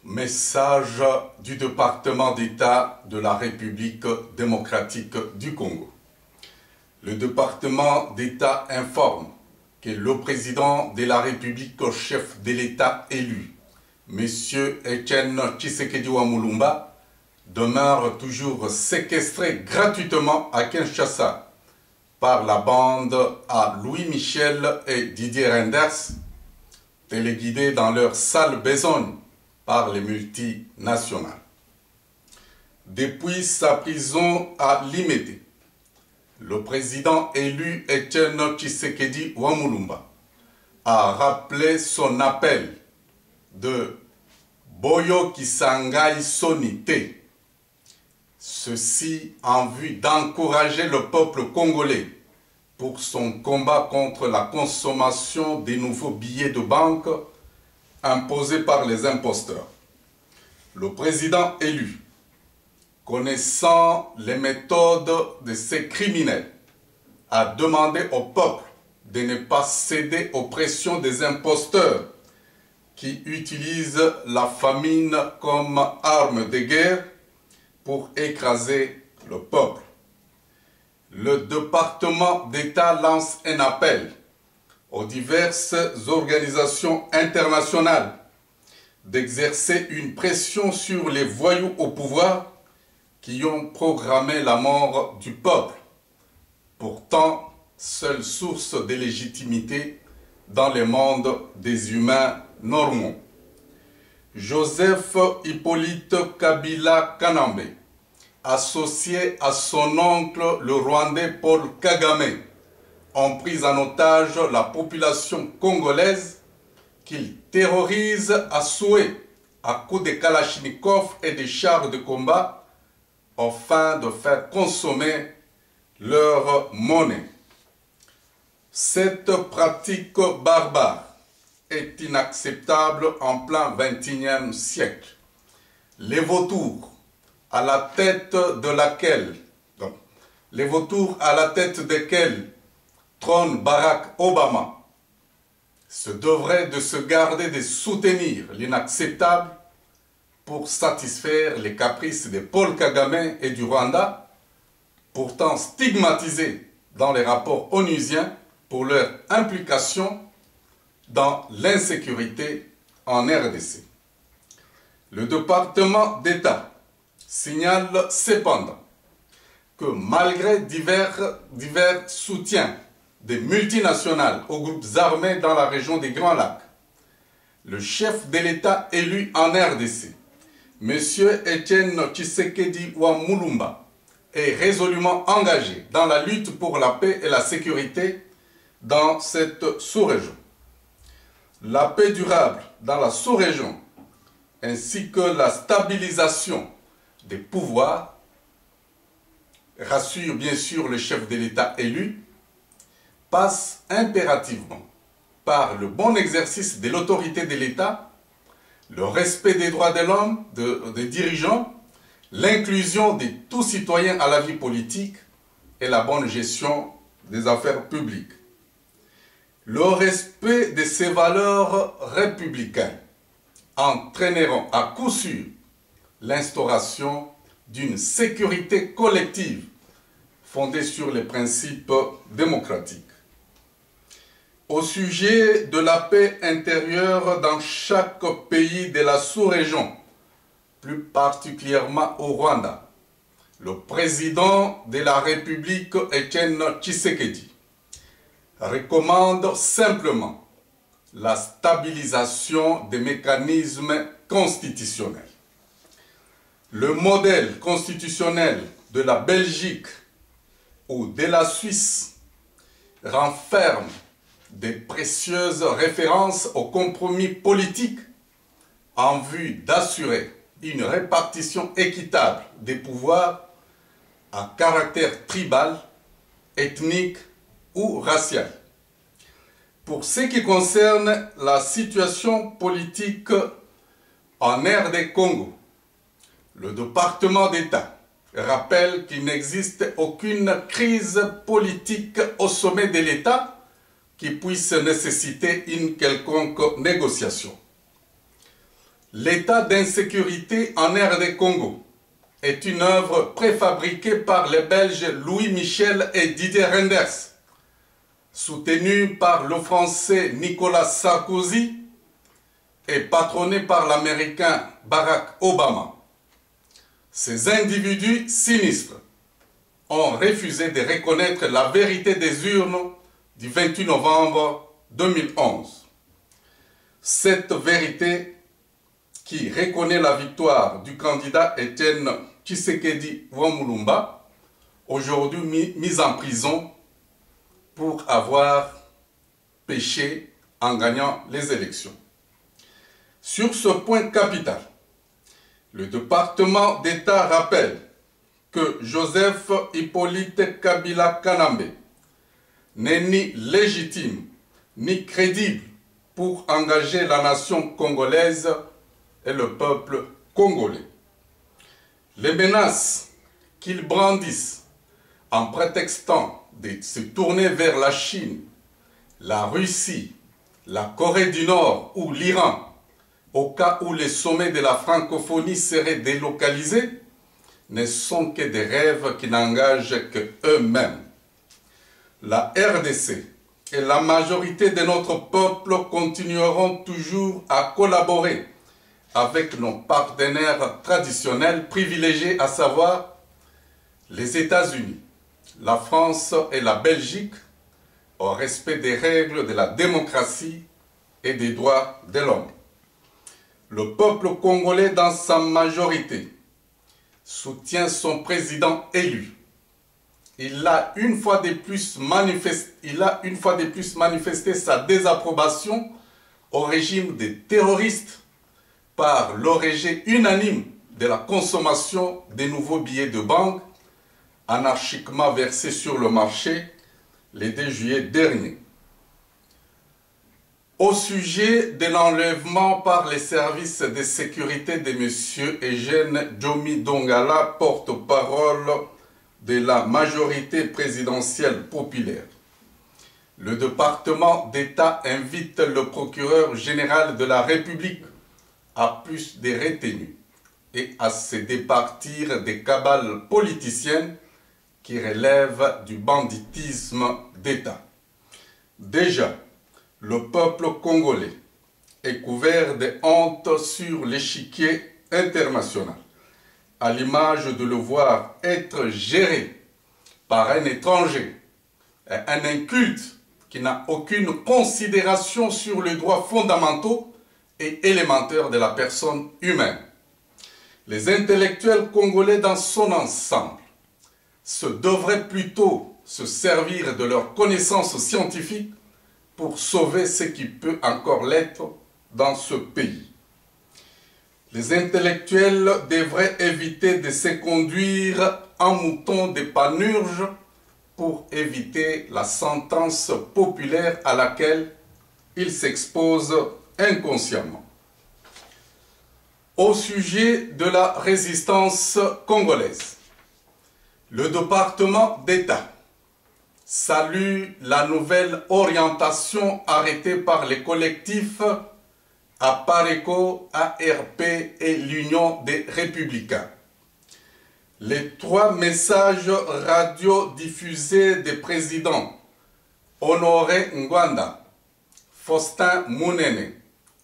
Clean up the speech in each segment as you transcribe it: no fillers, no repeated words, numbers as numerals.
Message du département d'État de la République démocratique du Congo. Le département d'État informe que le président de la République, chef de l'État élu, M. Etienne Tshisekedi Wamulumba, demeure toujours séquestré gratuitement à Kinshasa par la bande à Louis Michel et Didier Reynders, téléguidés dans leur sale besogne par les multinationales. Depuis sa prison à Limete, le président élu Etienne Tshisekedi Wamulumba a rappelé son appel de Boyo Kisangai Sonité, ceci en vue d'encourager le peuple congolais pour son combat contre la consommation des nouveaux billets de banque imposés par les imposteurs. Le président élu, connaissant les méthodes de ces criminels, a demandé au peuple de ne pas céder aux pressions des imposteurs qui utilisent la famine comme arme de guerre pour écraser le peuple. Le département d'État lance un appel aux diverses organisations internationales d'exercer une pression sur les voyous au pouvoir qui ont programmé la mort du peuple, pourtant seule source de légitimité dans le monde des humains normaux. Joseph Hippolyte Kabila Kanambe, associé à son oncle le Rwandais Paul Kagame, ont pris en otage la population congolaise qu'ils terrorisent à souhait à coups de kalachnikov et de chars de combat afin de faire consommer leur monnaie. Cette pratique barbare est inacceptable en plein XXIe siècle. Les vautours à la tête desquels trône Barack Obama se devrait de se garder de soutenir l'inacceptable pour satisfaire les caprices de Paul Kagame et du Rwanda, pourtant stigmatisés dans les rapports onusiens pour leur implication dans l'insécurité en RDC. Le département d'État signale cependant que malgré divers soutiens des multinationales aux groupes armés dans la région des Grands Lacs, le chef de l'État élu en RDC, M. Etienne Tshisekedi Wamulumba, est résolument engagé dans la lutte pour la paix et la sécurité dans cette sous-région. La paix durable dans la sous-région ainsi que la stabilisation des pouvoirs, rassure bien sûr le chef de l'État élu, passe impérativement par le bon exercice de l'autorité de l'État, le respect des droits de l'homme, des dirigeants, l'inclusion de tous citoyens à la vie politique et la bonne gestion des affaires publiques. Le respect de ces valeurs républicaines entraîneront à coup sûr l'instauration d'une sécurité collective fondée sur les principes démocratiques. Au sujet de la paix intérieure dans chaque pays de la sous-région, plus particulièrement au Rwanda, le président de la République, Etienne Tshisekedi, recommande simplement la stabilisation des mécanismes constitutionnels. Le modèle constitutionnel de la Belgique ou de la Suisse renferme des précieuses références au compromis politique en vue d'assurer une répartition équitable des pouvoirs à caractère tribal, ethnique ou racial. Pour ce qui concerne la situation politique en RD Congo, le département d'État rappelle qu'il n'existe aucune crise politique au sommet de l'État qui puisse nécessiter une quelconque négociation. L'état d'insécurité en RD Congo est une œuvre préfabriquée par les Belges Louis Michel et Didier Reynders, soutenue par le Français Nicolas Sarkozy et patronnée par l'Américain Barack Obama. Ces individus sinistres ont refusé de reconnaître la vérité des urnes du 28 novembre 2011. Cette vérité qui reconnaît la victoire du candidat Etienne Tshisekedi Mulumba, aujourd'hui mis en prison pour avoir péché en gagnant les élections. Sur ce point capital, le département d'État rappelle que Joseph Hippolyte Kabila Kanambe n'est ni légitime ni crédible pour engager la nation congolaise et le peuple congolais. Les menaces qu'ils brandissent en prétextant de se tourner vers la Chine, la Russie, la Corée du Nord ou l'Iran, au cas où les sommets de la francophonie seraient délocalisés, ne sont que des rêves qui n'engagent que eux-mêmes. La RDC et la majorité de notre peuple continueront toujours à collaborer avec nos partenaires traditionnels privilégiés, à savoir les États-Unis, la France et la Belgique, au respect des règles de la démocratie et des droits de l'homme. Le peuple congolais, dans sa majorité, soutient son président élu. Il a une fois de plus manifesté sa désapprobation au régime des terroristes par le rejet unanime de la consommation des nouveaux billets de banque anarchiquement versés sur le marché le 2 juillet dernier. Au sujet de l'enlèvement par les services de sécurité de M. Eugène Djomi Dongala, porte-parole de la majorité présidentielle populaire, le département d'État invite le procureur général de la République à plus de retenue et à se départir des cabales politiciennes qui relèvent du banditisme d'État. Déjà, le peuple congolais est couvert de honte sur l'échiquier international, à l'image de le voir être géré par un étranger, un inculte qui n'a aucune considération sur les droits fondamentaux et élémentaires de la personne humaine. Les intellectuels congolais dans son ensemble devraient plutôt se servir de leurs connaissances scientifiques pour sauver ce qui peut encore l'être dans ce pays. Les intellectuels devraient éviter de se conduire en mouton de panurge pour éviter la sentence populaire à laquelle ils s'exposent inconsciemment. Au sujet de la résistance congolaise, le département d'État salue la nouvelle orientation arrêtée par les collectifs APARECO, ARP et l'Union des Républicains. Les 3 messages radio diffusés des présidents Honoré Ngwanda, Faustin Mounene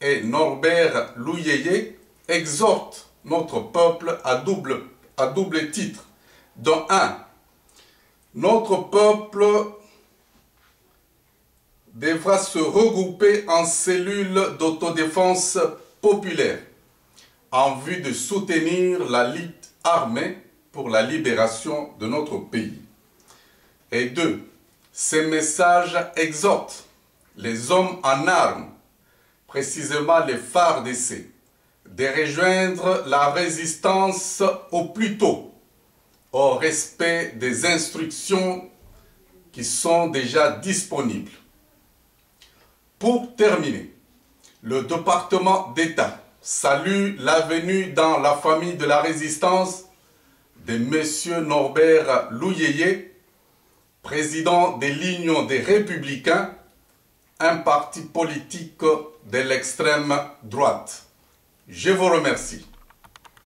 et Norbert Louyeye exhortent notre peuple à double titre, dont un, notre peuple devra se regrouper en cellules d'autodéfense populaire en vue de soutenir la lutte armée pour la libération de notre pays. Et 2, ces messages exhortent les hommes en armes, précisément les FARDC, de rejoindre la résistance au plus tôt, au respect des instructions qui sont déjà disponibles. Pour terminer, le département d'État salue la venue dans la famille de la résistance de M. Norbert Louyeye, président de l'Union des Républicains, un parti politique de l'extrême droite. Je vous remercie.